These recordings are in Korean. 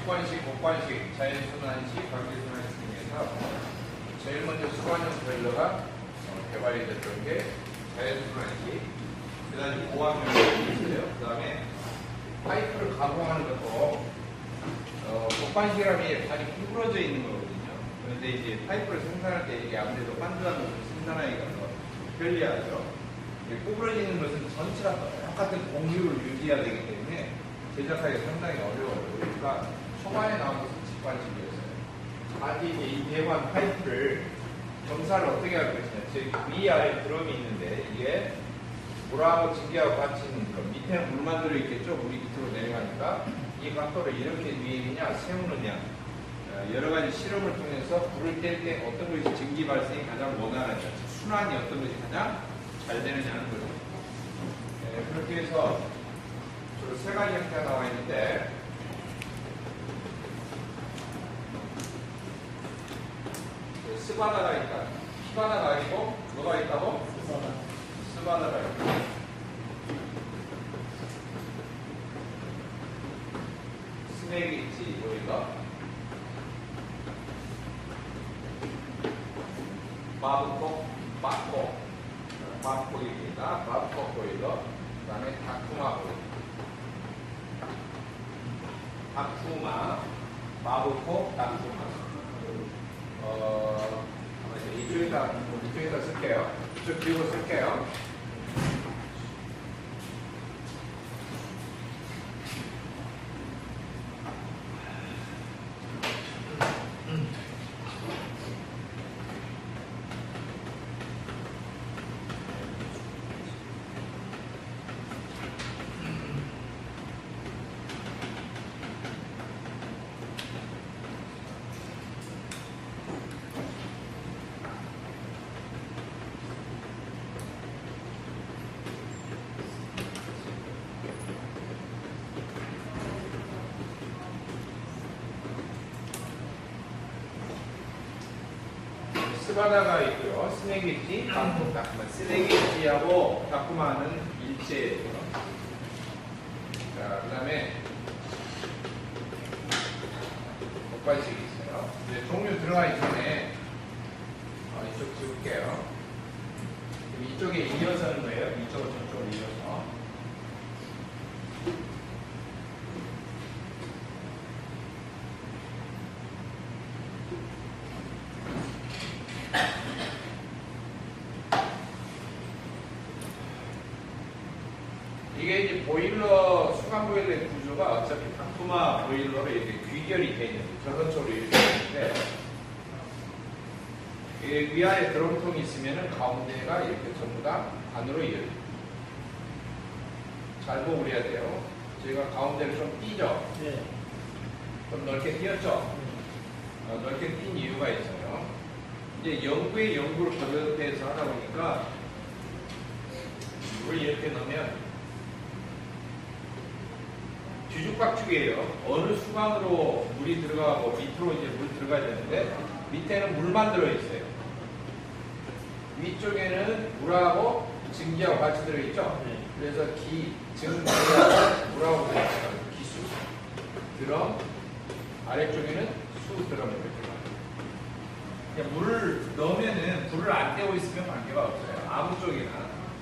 직관식, 곡관식, 자연순환식, 관계순환식 중에서 제일 먼저 수관형 보일러가 개발이 됐던 게 자연순환식, 그 다음에 고압용이 있어요. 그 다음에 파이프를 가공하는 것도 곡관식이라면 발이 구부러져 있는 거거든요. 그런데 이제 파이프를 생산할 때 이게 아무래도 반드한 것을 생산하기가 더 편리하죠. 구부러지는 것은 전체가 똑같은 공률을 유지해야 되기 때문에 제작하기가 상당히 어려워요. 그러니까 초반에 나온 것은 직관식이었어요. 아직 이 배관 파이프를 검사를 어떻게 할 것이냐. 즉 위아래 드럼이 있는데 이게 물하고 증기하고 같이 있는 드럼, 밑에는 물만 들어있겠죠. 물이 밑으로 내려가니까 이 각도를 이렇게 위에냐 세우느냐, 여러 가지 실험을 통해서 불을 뗄 때 어떤 것이 증기 발생이 가장 원활하냐, 순환이 어떤 것이 가장 잘 되느냐는 거죠. 그렇게 해서 주로 세 가지 형태가 나와 있는데, 스바다가 있다. 피바다가 아니고 뭐가 있다고? 스바다가 있다. 스낵이 있지, 여기가. 마브콕, 마브콕입니다. 마브콕 보일러. 그 다음에 다쿠마 보일러. 다쿠마, 마브콕, 다쿠마. 이쪽에다 쓸게요. 이쪽 비우고 쓸게요. 스바다가 있고요. 스낵이지, 다쿠마. 스낵이지하고 다쿠마는 일체예요. 자, 그 다음에 곡관식이 있어요. 이제 종류 들어가기 전에 이쪽 지울게요. 이쪽에 이어서 하는 거예요. 이쪽으로 저쪽으로 이어서. 이게 이제 보일러, 수간 보일러의 구조가 어차피 다쿠마 보일러로 이렇게 귀결이 되어 있는, 저선처로 이렇게 있는데, 위아래 드럼통이 있으면은 가운데가 이렇게 전부 다 반으로 이어져요. 잘 보고 그래야 돼요. 저희가 가운데를 좀 띄죠? 네. 좀 넓게 띄었죠? 넓게 띈 이유가 있어요. 이제 연구에 연구를 거듭해서 하다 보니까, 물을 이렇게 넣으면, 뒤죽박죽이에요. 어느 수강으로 물이 들어가고 밑으로 이제 물 들어가야 되는데 밑에는 물만 들어있어요. 위쪽에는 물하고 증기하고 같이 들어있죠. 그래서 증기하고 물하고 들어있어요. 기수 드럼, 아래쪽에는 수 드럼 이렇게 물을 넣으면은 불을 안 떼고 있으면 관계가 없어요. 아무 쪽이나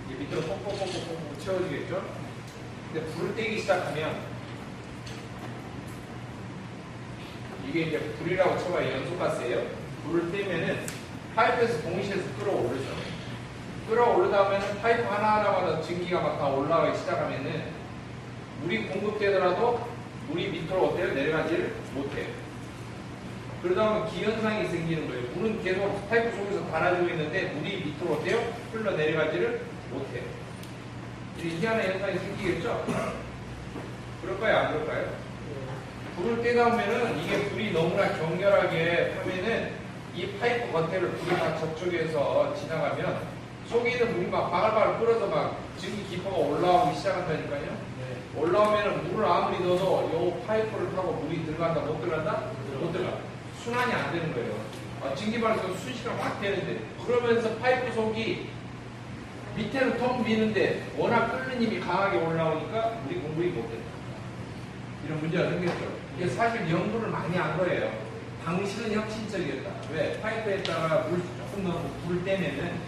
밑으로 꼭꼭꼭꼭 채워지겠죠. 근데 불을 떼기 시작하면 이게 이제 불이라고 쳐봐요. 연소가스예요. 불을 떼면은 파이프에서 동시에서 끌어오르죠. 끌어오르다 보면은 파이프 하나하나마다 증기가 막 다 올라가기 시작하면은 물이 공급되더라도 물이 밑으로 어때요? 내려가지를 못해요. 그러다 보면 기현상이 생기는 거예요. 물은 계속 파이프 속에서 달아지고 있는데 물이 밑으로 어때요? 흘러 내려가지를 못해요. 희한한 현상이 생기겠죠? 그럴까요? 안 그럴까요? 불을 떼다 보면은 이게 불이 너무나 격렬하게 하면은 이 파이프 겉에를 불이 막 접촉해서 지나가면 속에 있는 물이 막 바글바글 끓어서 막 증기 기포가 올라오기 시작한다니까요. 네. 올라오면은 물을 아무리 넣어도 이 파이프를 타고 물이 들어간다 못 들어간다? 못 들어가. 순환이 안 되는 거예요. 증기 발생 순식간 확 되는데 그러면서 파이프 속이 밑에는 텅 비는데 워낙 끓는 힘이 강하게 올라오니까 물이 공급이 못 된다. 이런 문제가 생겼죠. 이게 사실 연구를 많이 한 거예요. 당시는 혁신적이었다. 왜? 파이프에다가 물 조금 넣고 불을 떼면은,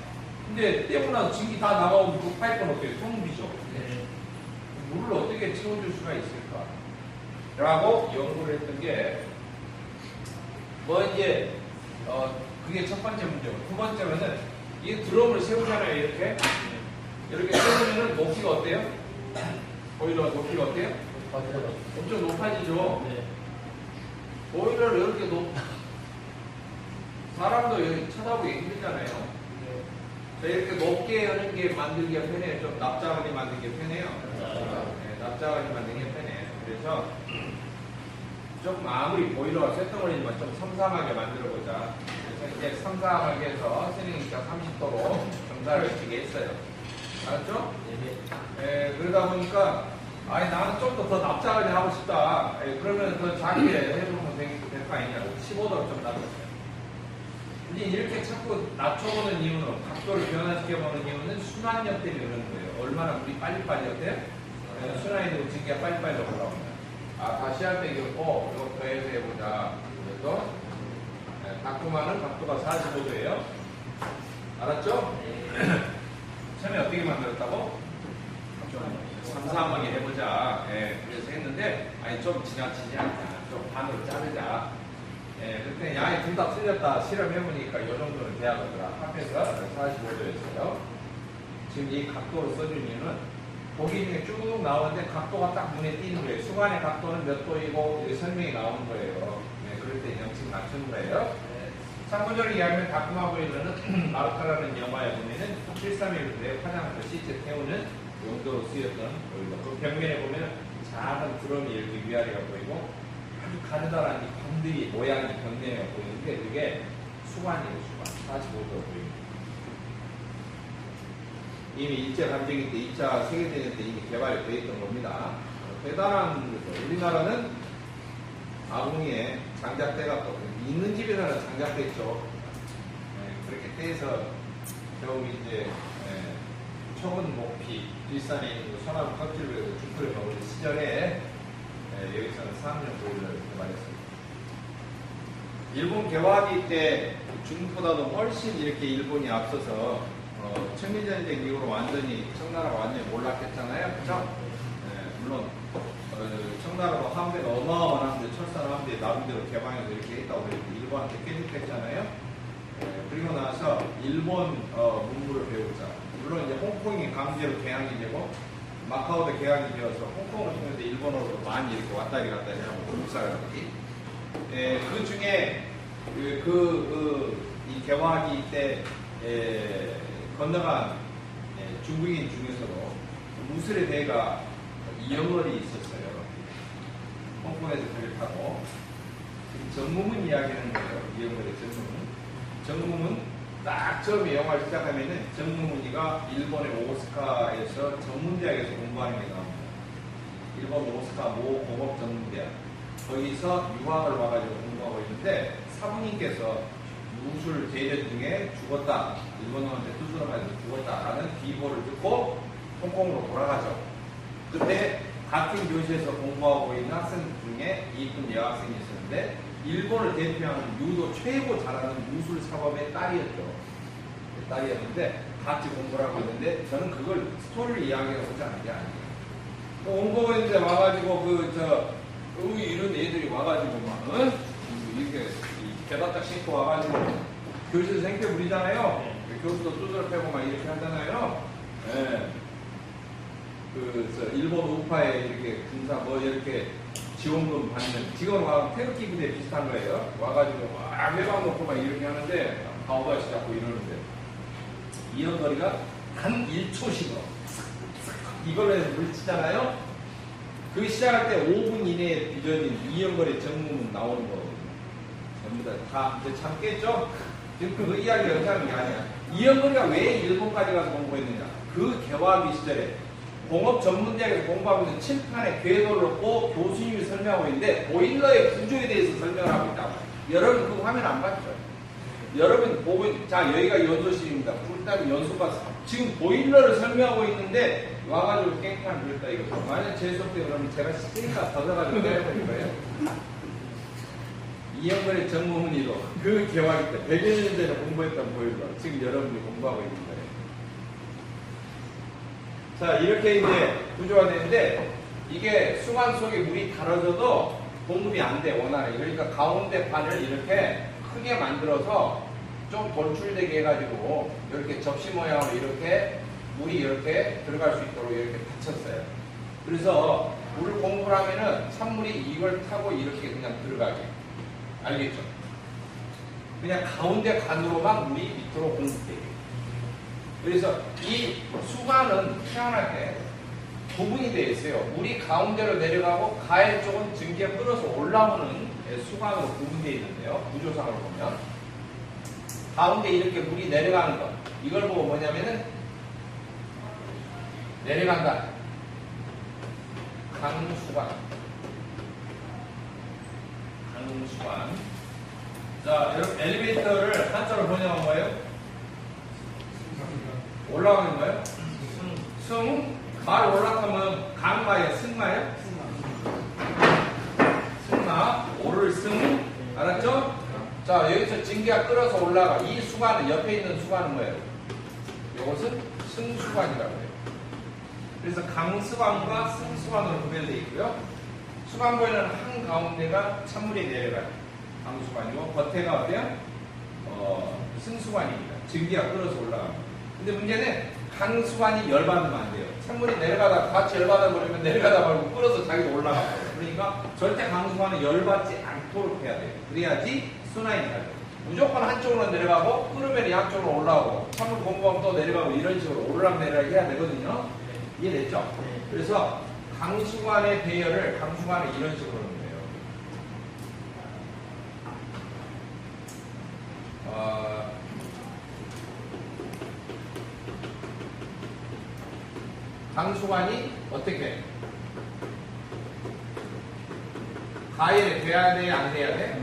근데 떼고 나서 증기 다 나가오면 그 파이프는 어떻게 통비죠? 물을 어떻게 채워줄 수가 있을까? 라고 연구를 했던 게, 이제, 그게 첫 번째 문제고, 두 번째로는, 이 드럼을 세우잖아요, 이렇게. 이렇게 세우면은 높이가 어때요? 보일러 높이가 어때요? 엄청 높아지죠? 보일러를 이렇게 사람도 여기 쳐다보기 힘들잖아요. 이렇게 높게 하는 게 만들기가 편해요. 좀 납작하게 만들기 편해요. 네, 납작하게 만드는 게 편해요. 그래서 조금 아무리 보일러가 쇳덩어리지만 좀 삼삼하게 만들어보자. 그래서 이제 삼삼하게 해서 스닝기가 30도로 정사를 시키게 했어요. 알았죠? 그러다 보니까 나는 좀 더 납작하게 하고 싶다. 그러면 더 작게 해보면 될 거 아니냐고 15도를 좀 낮췄어요. 근데 이렇게 자꾸 낮춰보는 이유는, 각도를 변화시켜보는 이유는 순환력 때문에 그러는 거예요. 얼마나 물이 빨리빨리 어때요? 순환이 되고 증기가 빨리빨리 올라옵니다. 다시 할 때 이거 더해서 해보자. 그래서 다꾸마는 각도가 45도예요. 알았죠? 처음에 어떻게 만들었다고? 삼삼하게 해보자. 그래서 했는데, 좀 지나치지 않자. 좀 반으로 자르자. 그때 둘 다 틀렸다. 실험해보니까 이 정도는 돼야 하더라. 합해서 45도였어요. 지금 이 각도로 써준 이유는 보기 중에 쭉 나오는데 각도가 딱 눈에 띄는 거예요. 수관의 각도는 몇 도이고 설명이 나오는 거예요. 그럴 때 0씩 맞추는 거예요. 참고적으로 이야기하면 다꾸마 보일러는 마르카라는 영화에 보면은 731도에 화장실 시체 태우는 용도로 쓰였던 보일러. 그 벽면에 보면 작은 드럼이 이렇게 위아래가 보이고 아주 가느다란 이 광들이 모양이 벽면에 보이는데 그게 수관이에요. 수관. 45도 보입니다. 이미 2차 감정기 때, 2차 세계대전 때 이미 개발이 되어 있던 겁니다. 대단한 거죠. 우리나라는 아궁이에 장작대가 또 있는 집에서는 장작대죠. 그렇게 떼서 겨우 이제 초은 목피 뒷산에 있는 소나무 껍질을 죽풀에 먹을 시절에 여기서는 3년 보일러를 개발했습니다. 일본 개화기 때 중국보다도 훨씬 이렇게 일본이 앞서서 청일전쟁 이후로 완전히 청나라가 완전히 몰락했잖아요. 그죠? 물론 청나라가 함대가 어마어마한데 철산 함대 나름대로 개방해서 이렇게 했다고 해도 일본한테 깨집했잖아요. 그리고 나서 일본 문물을 배우자. 물론 이제 홍콩이 강제로 개항이 되고 마카오도 개항이 되어서 홍콩을 통해서 일본어로 많이 이렇게 왔다리 갔다리 하고 중국 사람들이 그 중에 이 개화기 때 건너간 중국인 중에서도 무술의 대가 이영월이 있었어요. 홍콩에서 배를 타고 정무문 이야기하는 거예요. 이영월의 정무문. 정무문 딱 처음에 영화를 시작하면은 정무문이가 일본의 오스카에서 전문대학에서 공부하는 게 나옵니다. 일본 오스카 모 공업 전문대학. 거기서 유학을 와가지고 공부하고 있는데 사부님께서 무술 대전 중에 죽었다. 일본어한테 투수를 맞아서 죽었다라는 비보를 듣고 홍콩으로 돌아가죠. 그때 같은 교실에서 공부하고 있는 학생 중에 이쁜 여학생이 있었는데 일본을 대표하는 유도 최고 잘하는 무술 사범의 딸이었죠. 딸이었는데 같이 공부를 하고 있는데 저는 그걸 스토리를 이야기하고 오지 않은 게 아니에요. 온거인데 와가지고 이런 애들이 와가지고 막 이렇게 게다딱 신고 와가지고 교실에서 생태 부리잖아요. 교수도 두드러 패고 막 이렇게 하잖아요. 일본 우파에 이렇게 군사 이렇게 지원금 받는 지금 태극기 부대 비슷한 거예요. 와가지고 막 외박 놓고 막 이렇게 하는데 가오바시 잡고 이러는데 이연거리가 단 1초씩으로 이걸로 해서 물치잖아요. 그 시작할 때 5분 이내에 빚어진 이연거리 정무문 나오는 거거든요. 전부 다 이제 참겠죠? 지금 그 이야기를 연상하는 게 아니야. 이연거리가 왜 일본까지 가서 공부했느냐? 그 개화기 시절에 공업 전문대학에서 공부하고 있는 칠판에 궤도를 놓고 교수님이 설명하고 있는데 보일러의 구조에 대해서 설명을 하고 있다고. 여러분 그 화면 안 봤죠? 여러분 보고 자 여기가 연소실입니다. 불타면 연소가 지금 보일러를 설명하고 있는데 와가지고 깽판 그랬다 이거죠. 만약 제 수업 때 그러면 제가 시키니까 걷어가지고 때려버릴 거예요. 이영걸의 전무훈이로 그 개화기 때 100여 년 전에 공부했던 보일러 지금 여러분이 공부하고 있는 거예요. 자, 이렇게 이제 구조가 되는데 이게 수관 속에 물이 달아져도 공급이 안 돼, 원활하게. 그러니까 가운데 판을 이렇게 크게 만들어서 좀 돌출되게 해가지고 이렇게 접시 모양으로 이렇게 물이 이렇게 들어갈 수 있도록 이렇게 받쳤어요. 그래서 물을 공급을 하면은 찬물이 이걸 타고 이렇게 그냥 들어가게. 알겠죠? 그냥 가운데 간으로만 물이 밑으로 공급되게. 그래서 이 수관은 희한하게 구분이 되어 있어요. 물이 가운데로 내려가고 가해 쪽은 증기가 끌어서 올라오는 수관으로 구분되어 있는데요. 구조상으로 보면 가운데 이렇게 물이 내려가는 것, 이걸 보고 뭐냐면은 내려간다. 강수관. 강수관. 자, 여러분 엘리베이터를 한자로 번역한 거예요? 올라가는 거예요? 승. 말 올라가면 강마예요? 승마예요? 승마. 오를 승. 알았죠? 자, 여기서 증기가 끌어서 올라가. 이 수관은, 옆에 있는 수관은 뭐예요? 이것은 승수관이라고 해요. 그래서 강수관과 승수관으로 구별되어 있고요. 수관부에는 한가운데가 찬물이 내려가요. 강수관이고, 겉에가 어때요? 승수관입니다. 증기가 끌어서 올라갑니다. 근데 문제는 강수관이 열받으면 안 돼요. 찬물이 내려가다 같이 열받아 버리면 내려가다 말고 끌어서 자기도 올라가요. 그러니까 절대 강수관은 열받지 않도록 해야 돼요. 그래야지 순환이 돼요. 무조건 한쪽으로 내려가고 끓으면 양쪽으로 올라오고 찬물 공부하면 또 내려가고 이런 식으로 오르락내리락 해야 되거든요. 이해됐죠? 그래서 강수관의 배열을 강수관은 이런 식으로 하는 거예요. 강수관이 어떻게? 가열이 돼야 돼? 안 돼야 돼?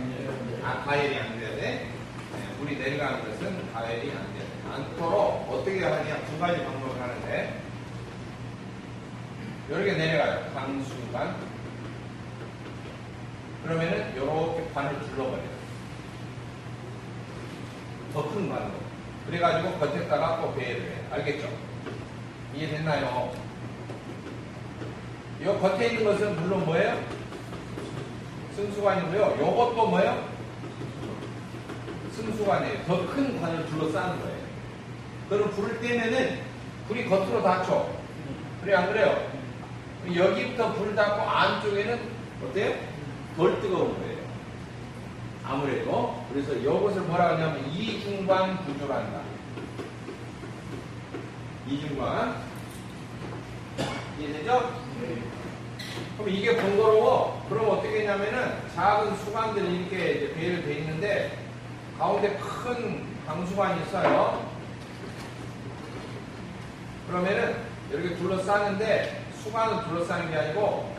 가열이 안 돼야 돼? 네, 물이 내려가는 것은 가열이 안 돼야 돼. 않도록 어떻게 하느냐? 두 가지 방법을 하는데 이렇게 내려가요. 강수관. 그러면은 이렇게 관을 둘러버려요. 더 큰 관으로. 그래가지고 겉에다가 또 배열을 해요. 알겠죠? 이해됐나요? 이 겉에 있는 것은 물론 뭐예요? 승수관이고요. 요것도 뭐예요? 승수관이에요. 더 큰 관을 둘러싸는 거예요. 그럼 불을 떼면은 불이 겉으로 닫혀. 그래 안 그래요? 여기부터 불 닫고 안쪽에는 어때요? 덜 뜨거운 거예요. 아무래도. 그래서 이것을 뭐라 하냐면 이중관 구조라 한다. 이중관. 이해되죠? 그럼 이게 번거로워. 그럼 어떻게 했냐면은 작은 수관들이 이렇게 이제 배열돼 있는데 가운데 큰 강수관이 있어요. 그러면은 이렇게 둘러싸는데 수관은 둘러싸는 게 아니고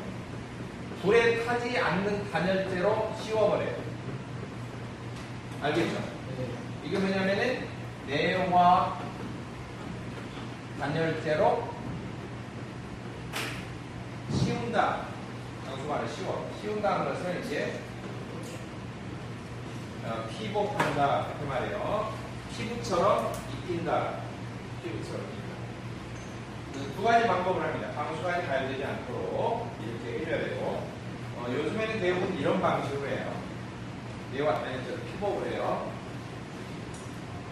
불에 타지 않는 단열재로 씌워버려요. 알겠죠? 이게 뭐냐면은 내화 단열재로 씌운다. 강수관을 씌운다는 것은 이제 피복한다 그 말이에요. 피부처럼 입힌다. 피부처럼 입힌다. 두 가지 방법을 합니다. 강수관이 가열되지 않도록 이렇게 해줘야 되고 요즘에는 대부분 이런 방식으로 해요. 내와 단열재로 피복을 해요.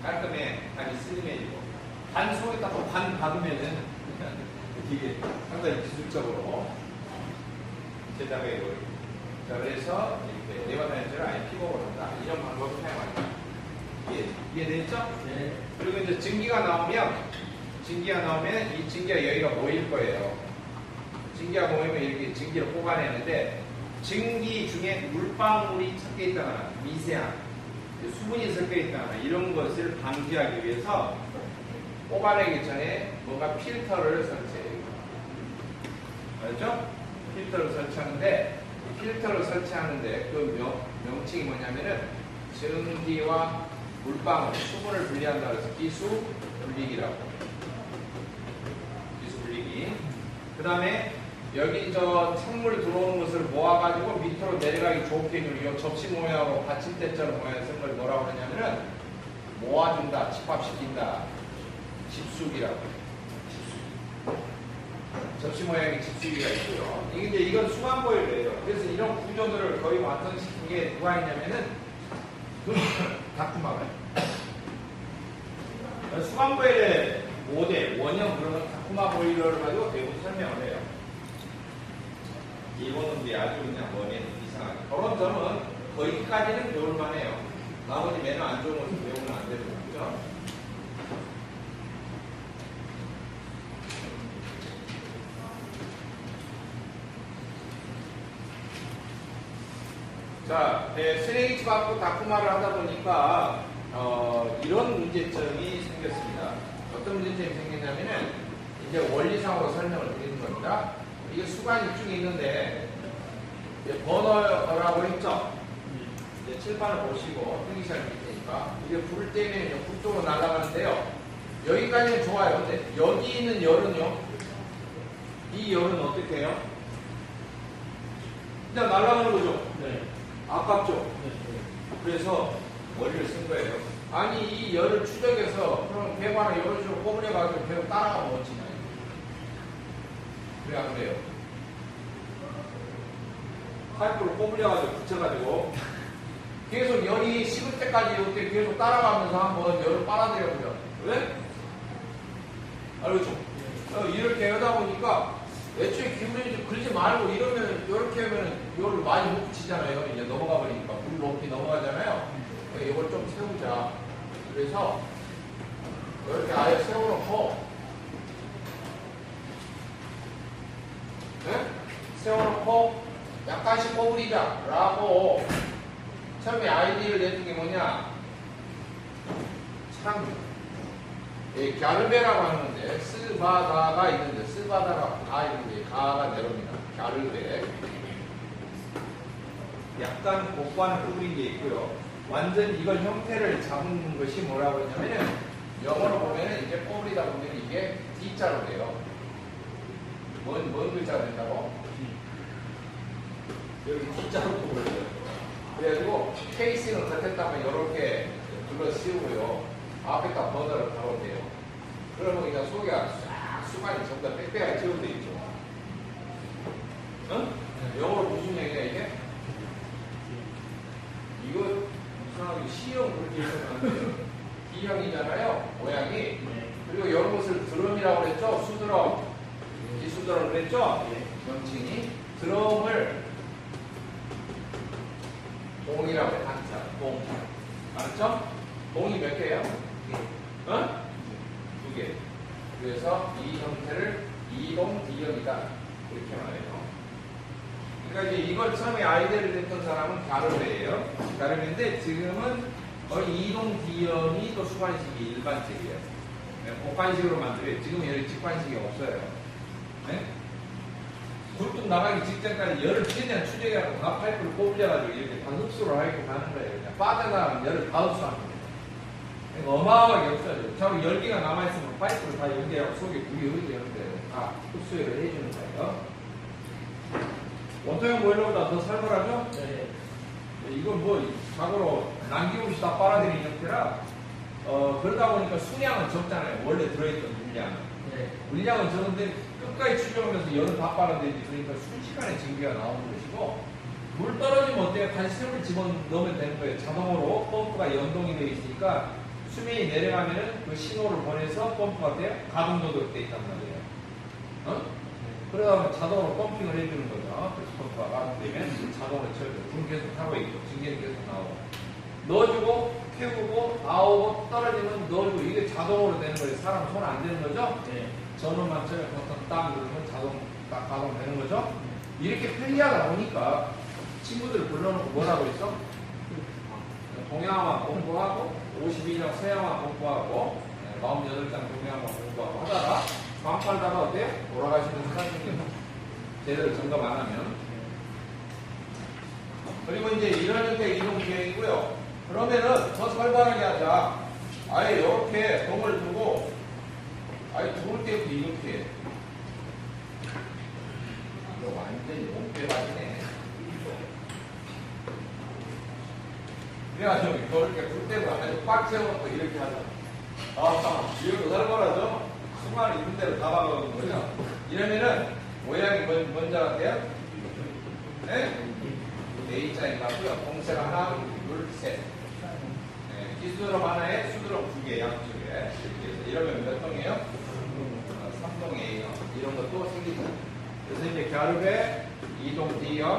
깔끔해. 단이 슬림해지고 단 속에다 관 박으면은 이게 상당히 기술적으로 제작해 보여요. 자, 그래서 이렇게 내과 단열재를 아예 피복을 한다. 이런 방법을 사용합니다. 이해됐죠? 네. 그리고 이제 증기가 나오면 이 증기가 여기가 모일 거예요. 증기가 모이면 이렇게 증기를 뽑아내는데 증기 중에 물방울이 섞여 있다거나 미세한 수분이 섞여 있다거나 이런 것을 방지하기 위해서 뽑아내기 전에 뭔가 필터를 설치해요. 알죠? 필터를 설치하는데 이 필터를 설치하는데 그 명칭이 뭐냐면은 증기와 물방울, 수분을 분리한다고 해서 기수 분리기라고. 그 다음에 여기 저 찬물 들어오는 것을 모아가지고 밑으로 내려가기 좋게 해주는 이 접시 모양으로 받침대처럼 모양을 쓴 걸 뭐라고 그러냐면은 모아준다, 집합시킨다, 집수기라고 해요. 접시 모양의 집수기가 있고요. 이건 수간보일러예요. 그래서 이런 구조들을 거의 완성시킨 게 누가 있냐면은 다쿠마가 수간보일러의 모델, 원형 그런 다쿠마 보일러를 가지고 대부분 설명을 해요. 이거는 이제 아주 그냥 원인 이상하게. 그런 점은 거기까지는 배울만 해요. 나머지 매너 안 좋은 것을 배우면 안 되는 거죠. 자, 쓰레기 받고 다쿠마를 하다 보니까 이런 문제점이 생겼습니다. 어떤 문제점이 생겼냐면은 이제 원리상으로 설명을 드리는 겁니다. 이게 수간이 쭉 있는데 버너라고 했죠. 이제 칠판을 보시고 뜨기시작 밑에니까 이게 불을 떼면 불 쪽으로 날아가는데요. 여기까지는 좋아요. 근데 여기 있는 열은요. 이 열은 어떻게 해요? 그냥 날아가는 거죠. 네. 아깝죠. 네. 그래서 원리를 쓴 거예요. 아니 이 열을 추적해서 그럼 배관을 이런 식으로 꼬부려가지고 배로 따라가면 어찌나요? 왜 안 돼요? 파이프를 꼬부려가지고 붙여가지고 계속 열이 식을 때까지 이렇게 계속 따라가면서 한번 열을 빨아들여보죠. 왜? 알겠죠? 이렇게 하다 보니까 애초에 기울이 좀 그러지 말고 이러면 이렇게 하면 열을 많이 못 붙이잖아요. 이제 넘어가 버리니까 물 높이 넘어가잖아요. 이걸 좀 세우자. 그래서 이렇게 아예 세워놓고 네? 세워놓고 약간씩 꼬부리자 라고 처음에 아이디어를 내준 게 뭐냐, 참 갸르베라고 하는데 스바다가 있는데 스바다가 가 있는데 가가 내려옵니다. 갸르베 약간 곡관을 꾸린 게 있고요. 완전 이걸 형태를 잡은 것이 뭐라고 했냐면은 영어로 보면은 이제 꼬부리다 보면 이게 D자로 돼요. 뭔 글자가 된다고? 여기 D자로 꼬부려요. 그래가지고 케이스는 겉에다가 이렇게 둘러 씌우고요. 앞에다 버너를 달아오세요. 그러면 그냥 속에 싹 수간이 전부 다 빽빽하게 채워져 있죠. 응? 영어로 무슨 얘기야 이게? 이거 이상하게 C형 그렇게 해석하는데 D형이잖아요. 모양이. 그리고 이런 것을 드럼이라고 그랬죠. 수드럼. 기수드럼 그랬죠. 명칭이 드럼을 봉이라고 해요. 한자. 봉. 알았죠? 봉이 몇 개예요? 어? 2개. 그래서 이 형태를 이동 D형이다. 이렇게 말해요. 그러니까 이제 이걸 처음에 아이디어를 냈던 사람은 갸르베예요. 갸르베인데 지금은 거의 이동 D형이 또 수관식이 일반식이에요. 복관식으로 만들어요. 지금 여기 직관식이 없어요. 네? 굴뚝 나가기 직전까지 열을 최대한 추적해갖고 다 파이프를 꼽려가지고 이렇게 다 흡수를 하고 가는 거예요. 그냥 빠져나가면 열을 다 흡수하는 거예요. 그러니까 어마어마하게 흡수하죠. 저기 열기가 남아있으면 파이프를 다 연결하고 속에 물이 흐르는데 다 흡수를 해주는 거예요. 원통형 보일러보다 더 살벌하죠? 네. 이건 뭐 자고로 남김없이 다 빨아들이는 형태라 그러다 보니까 수량은 적잖아요. 원래 들어있던 물량은. 네. 물량은 적은데 끝까지 추정하면서 열을 다 빨아들이지. 그러니까 순식간에 증기가 나오는 것이고, 물 떨어지면 어때요? 다시 새물 집어넣으면 되는 거예요. 자동으로 펌프가 연동이 되어 있으니까 수면이 내려가면은 그 신호를 보내서 펌프가 돼요? 가동도록 되어 있단 말이에요. 어? 그러다 보면 자동으로 펌핑을 해주는 거죠. 그래서 펌프가 가동되면 자동으로 쳐요. 불 계속 타고 있고, 증기는 계속 나오고. 넣어주고, 태우고, 나오고, 떨어지면 넣어주고, 이게 자동으로 되는 거예요. 사람 손 안 되는 거죠? 네. 전원만 쳐요. 버튼 딱 누르면 자동 딱 가동되는 거죠? 이렇게 편리하다 보니까 친구들 불러놓고 뭐라고 했어? 동양화 공부하고 52장 서양화 공부하고 48장 동양화 공부하고 하다가 방 팔다가 어때요? 돌아가시는 사람들이 제대로 점검 안 하면. 그리고 이제 이런 형태의 이동 기행이고요. 그러면은 더 살벌하게 하자. 아예 이렇게 동을 두고 아예 두을 때부터 이렇게 완전히 못빼가지네. 그래가지고 이렇게 굴대고 아주 꽉 채워놓고 이렇게 하자. 이거 설거라죠? 수많은 있는 대로 다 박아놓은 거죠. 이러면은 모양이 뭔지 알아요? 네? A자인 것 같고요. 공세가 하나, 둘, 셋. 네, 기수드럼 하나에 수드럼 두 개, 양쪽에. 이렇게 해서 이러면 몇 동이에요? 3동이에요. 이런 것도 생기죠. 그래서 이제 갸룹에 2동 D형,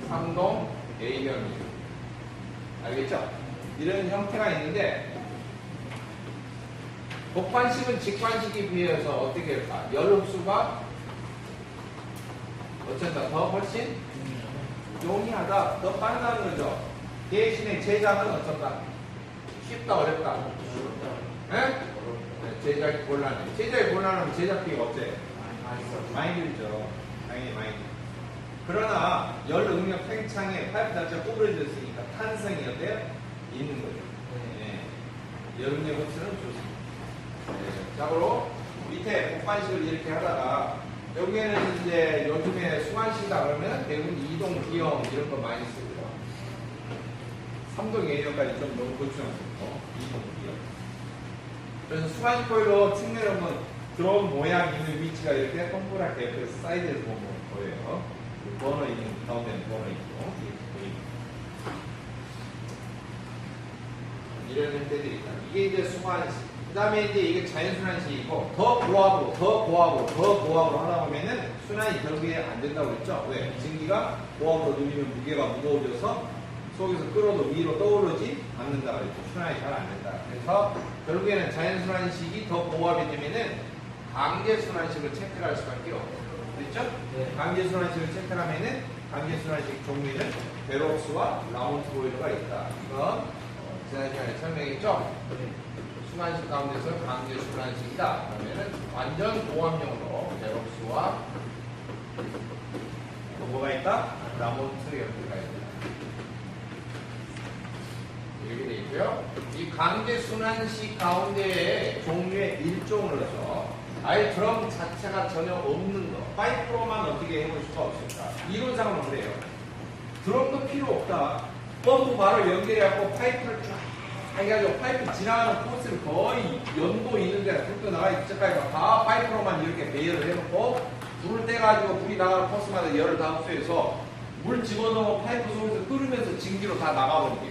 3동 A형이에요. 알겠죠? 이런 형태가 있는데, 복관식은 직관식에 비해서 어떻게 할까? 열 흡수가 어쩐다 더 훨씬 용이하다, 더 빠르다는 거죠. 대신에 제작은 어떤가? 쉽다, 어렵다? 네? 제작이 곤란해. 제작이 곤란하면 제작비가 어때요? 많이 들죠. 당연히 많이 들죠. 그러나 열 응력 팽창에 파이프 자체가 구부러졌으니까 탄성이 어때요? 있는 거죠. 네. 열 응력 흡수는 좋습니다. 네. 자고로 밑에 복관식을 이렇게 하다가 여기에는 이제 요즘에 수관식이다 그러면 대부분 2동 D형 이런 거 많이 쓰고요. 3동 A형까지 좀 너무 고추장스럽고 2동 D형. 그래서 수관식 보일러 측면에 보면 들어온 모양 있는 위치가 이렇게 동그랗게 옆에서 사이드에서 보면 보여요. 버너 있는 가운데는 버너 있고 이런 형태들이 있다. 이게 이제 수관식. 그 다음에 이제 이게 자연순환식이고 더 고압으로 하다 보면은 순환이 결국에 안 된다고 했죠. 왜? 증기가 고압으로 누리면 무게가 무거워져서 속에서 끌어도 위로 떠오르지 않는다 그랬죠. 순환이 잘 안 된다. 그래서 결국에는 자연순환식이 더 고압이 되면은 강제순환식을 체크를 할 수밖에 없어요. 그렇죠? 네. 강제순환식을 체크하면은 강제순환식 종류는 베록스와 라운트 보일러가 있다. 이건 지난 시간에 설명했죠? 네. 순환식 가운데서 강제 순환식이다. 그러면은 완전 고압용으로 베록스와 또 뭐가 있다? 라몬트 형태가 있다. 이렇게 되어 있고요. 이 강제 순환식 가운데에 종류의 일종으로서 아예 드럼 자체가 전혀 없는 거. 파이프로만 어떻게 해볼 수가 없을까? 이론상으로 그래요. 드럼도 필요 없다. 펌프 바로 연결해갖고 파이프를 쫙 해가지고 파이프 지나가는 코스를 거의 연도 있는 데나 불도 나가 있을까요? 다 파이프로만 이렇게 배열을 해놓고 불을 떼가지고 불이 나가는 코스마다 열을 다 흡수해서 물 집어넣으면 파이프 속에서 끓으면서 증기로 다 나가버리게.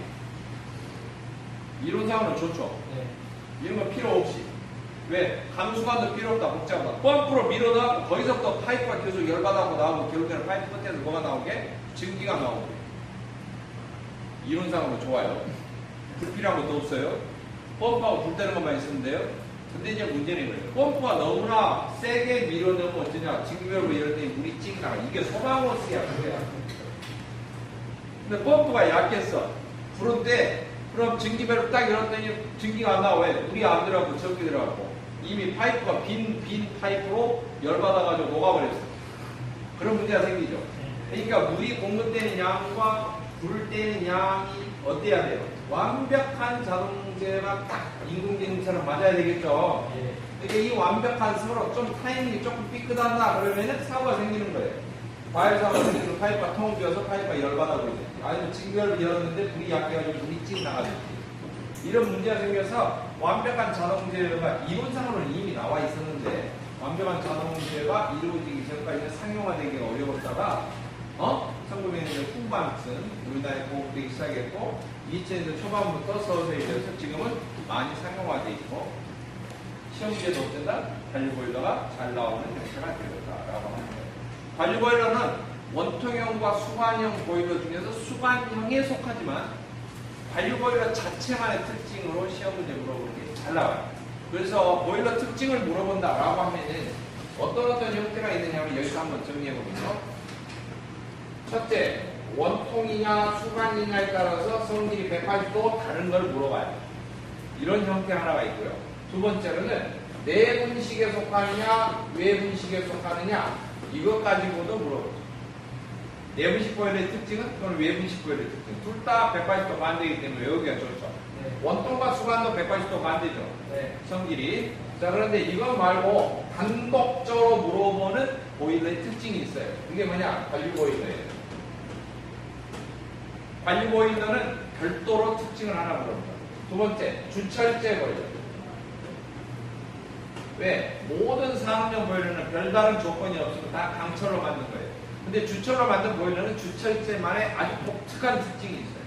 이론상으로는 좋죠. 네. 이런 거 필요 없이. 왜? 감수관도 필요 없다. 복잡하다. 펌프로 밀어넣고 거기서부터 파이프가 계속 열받아고 나오고 결국에는 파이프 끝에서 뭐가 나오게? 증기가 나오게. 이론상으로 좋아요. 불필요한 것도 없어요. 펌프하고 불 떼는 것만 있으면 돼요. 근데 이제 문제는 이거예요. 펌프가 너무나 세게 밀어넣으면 어쩌냐. 증기별로 이럴 때 물이 찡 나가. 이게 소방호스야. 그래야. 근데 펌프가 약했어. 불은데 그럼 증기별로 딱 열었더니 증기가 안 나와. 왜? 물이 안 들어가고 적게 들어가고 이미 파이프가 빈 파이프로 열받아가지고 녹아버렸어. 그런 문제가 생기죠. 그러니까 물이 공급되는 양과 불을 떼는 양이 어때야 돼요? 완벽한 자동제가 딱 인공지능처럼 맞아야 되겠죠. 그러니까 이 완벽한 서로 좀 타이밍이 조금 삐끗하다 그러면 사고가 생기는 거예요. 과열 사고가 생기는 파이프가 텅 비어서 파이프가 열받아 버리든지 아니면 증기를 열었는데 불이 약해가지고 물이 찡 나가든지 이런 문제가 생겨서 완벽한 자동제가 이론상으로는 이미 나와 있었는데 완벽한 자동제가 이루어지기 전까지는 상용화되기가 어려웠다가 1900년대 후반쯤 우리나라에 보급되기 시작했고 2000년대 초반부터 서서히 돼서 지금은 많이 상용화되어 있고 시험지에도 어쩐다? 관유보일러가 잘 나오는 형태가 되었다라고 하는 거예요. 관유보일러는 원통형과 수관형 보일러 중에서 수관형에 속하지만 관유보일러 자체만의 특징으로 시험 문제 물어보는 게 잘 나와요. 그래서 보일러 특징을 물어본다라고 하면은 어떤 형태가 있느냐면 여기서 한번 정리해보면요. 첫째, 원통이냐 수관이냐에 따라서 성질이 180도 다른 걸 물어봐요. 이런 형태 하나가 있고요. 두 번째로는 내분식에 속하느냐 외분식에 속하느냐 이것 가지고도 물어보죠. 내분식 보일러의 특징은 또는 외분식 보일러의 특징 둘 다 180도 반대이기 때문에 외우기가 좋죠. 네. 원통과 수관도 180도가 안 되죠. 네. 성질이. 자, 그런데 이거 말고 단독적으로 물어보는 보일러의 특징이 있어요. 그게 뭐냐? 관유 보일러예요. 관유 보일러는 별도로 특징을 하나 물어봅니다. 두 번째, 주철제 보일러. 왜? 모든 산업용 보일러는 별다른 조건이 없으면 다 강철로 만든 거예요. 근데 주철로 만든 보일러는 주철제만의 아주 독특한 특징이 있어요.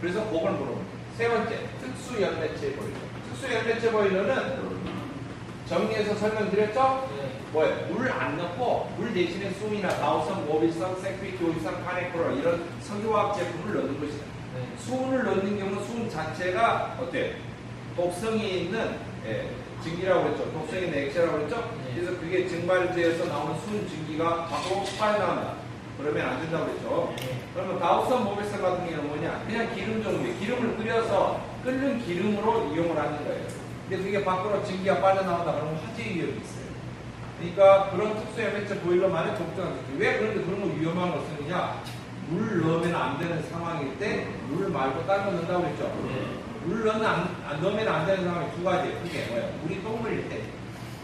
그래서 그걸 물어봅니다. 세 번째, 특수연매체 보일러. 특수연매체 보일러는 정리해서 설명드렸죠? 네. 뭐예요? 물 안 넣고 물 대신에 수은이나 다우성, 모빌성, 세퀴, 교이성, 카네코라 이런 석유화학 제품을 넣는 것이다. 네. 수은을 넣는 경우는 수은 자체가 어때요? 독성이 있는 증기라고 그랬죠. 독성이 있는 액체라고 그랬죠. 네. 그래서 그게 증발되어서 나오는 수은 증기가 밖으로 빠져나온다. 그러면 안 된다고 그랬죠. 네. 그러면 다우성, 모빌성 같은 경우는 뭐냐? 그냥 기름 종류에 기름을 끓여서 끓는 기름으로 이용을 하는 거예요. 근데 그게 밖으로 증기가 빠져나온다 그러면 화재 위험이 있어요. 그러니까 그런 특수연매체 보일러만의 독특한 특징. 왜 그런데 그런 거 위험한 거 쓰느냐? 물 넣으면 안 되는 상황일 때 물 말고 다른 거 넣는다고 그랬죠. 네. 물 넣으면 안 되는 상황이 두 가지예요. 그게 뭐예요? 물이 똥물일 때,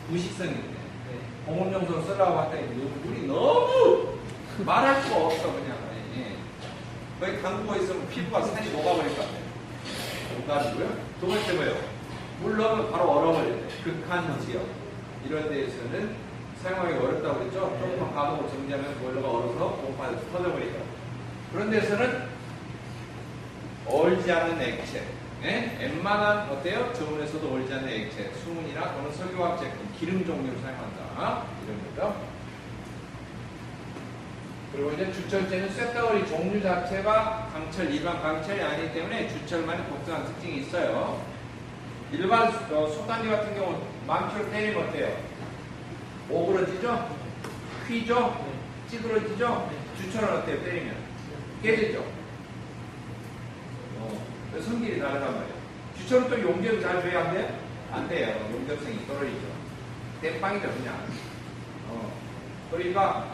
무식성일 때. 네. 공업용소로 쓰려고 했더니 물이 너무 말할 거 없어 그냥. 예. 거기 담그고 있으면 피부가 살이 녹아버릴 것 같아요. 농담이고요. 두 번째 뭐예요? 물 넣으면 바로 얼어버려요. 극한 지역. 이런 데에서는 사용하기 어렵다고 그랬죠? 조금만 가동을 정지하면 보일러가 얼어서 공파에서 터져버리죠. 그런 데서는 얼지 않은 액체. 네? 웬만한 어때요? 저온에서도 얼지 않는 액체. 수은이나 또는 석유화학 제품, 기름 종류를 사용한다. 이런 거죠. 그리고 이제 주철제는 쇳덩어리 종류 자체가 강철, 일반 강철이 아니기 때문에 주철만의 독특한 특징이 있어요. 일반 소단지 같은 경우 망치로 때리면 어때요? 오그러지죠? 휘죠? 찌그러지죠? 주철은 어때요? 때리면 깨지죠? 성질이 다르단 말이에요. 주철은 또 용접이 잘 돼야 안 돼요? 안 돼요. 용접성이 떨어지죠. 땜빵이죠 그냥. 그러니까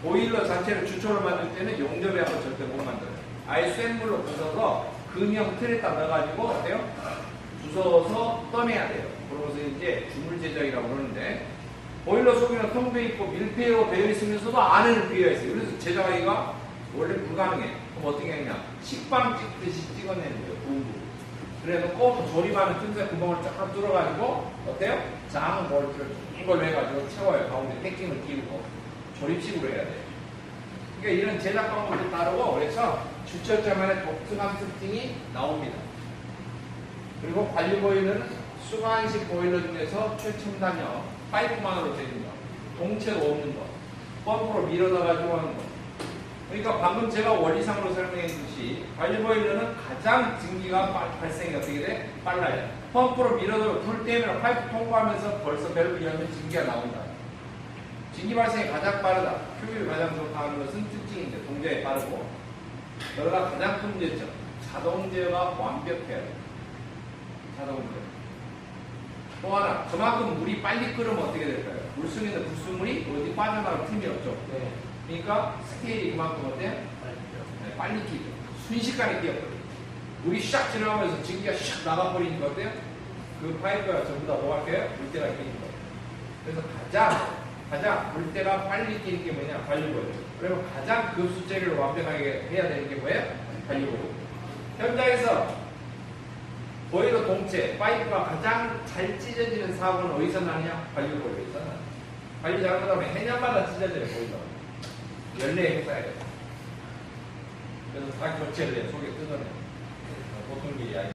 보일러 자체를 주철로 만들 때는 용접약을 절대 못 만들어요. 아예 센 물로 부숴서 금형 틀에다 넣어가지고 어때요? 부숴서 떠내야 돼요. 그러면서 이제 주물 제작이라고 그러는데 보일러 속에는 텅 비어 있고 밀폐로 되어 있으면서도 안에는 비어 있어요. 그래서 제작하기가 원래 불가능해. 그럼 어떻게 하냐? 식빵 찍듯이 찍어내는 거예요. 부부. 그래놓고 조립하는 틈새 구멍을 쫙 뚫어가지고 어때요? 장은 볼트를 긴 걸로 해가지고 채워요. 가운데 패킹을 끼우고 조립식으로 해야 돼요. 그러니까 이런 제작 방법도 따르고 그래서 주철자만의 독특한 특징이 나옵니다. 그리고 관리 보일러는 수관식 보일러 중에서 최첨단형 파이프만으로 되는 거, 동체가 없는 거, 펌프로 밀어 넣어가지고 하는 거. 그러니까 방금 제가 원리상으로 설명해 줬듯이 관리 보일러는 가장 증기가 발생이 어떻게 돼? 빨라요. 펌프로 밀어 넣어 불 때문에 파이프 통과하면서 벌써 밸브 열면 증기가 나온다. 증기 발생이 가장 빠르다. 효율이 가장 좋다는 것은 특징인데 동작이 빠르고 그러나 가장 큰 문제점 자동 제어가 완벽해야 돼요. 자동 제어. 또 하나 그만큼 물이 빨리 끓으면 어떻게 될까요? 물속에 있는 불순물이 어디 빠져나갈 틈이 없죠. 네. 그러니까 스케일이 그만큼 어때요? 네, 빨리 끼죠. 순식간에 끼어버려요. 물이 샥 지나가면서 증기가 샥 나가버리니까 어때요? 그 파이프가 전부 다 뭐할게요? 물때가 끼는 거예요. 그래서 가장 물때가 빨리 끼는 게 뭐냐? 관리보일러. 그리고 가장 급수 처리를 완벽하게 해야 되는 게 뭐예요? 관리보일러. 현장에서 보일러 동체, 파이프가 가장 잘 찢어지는 사고는 어디서 나느냐? 관리보일러에서 나요. 관리 잘못하면 해년마다 찢어져요, 보일러. 연례 행사예요. 그래서 다 교체를 해요. 속에 뜯어내요. 보통 일이 아니에요.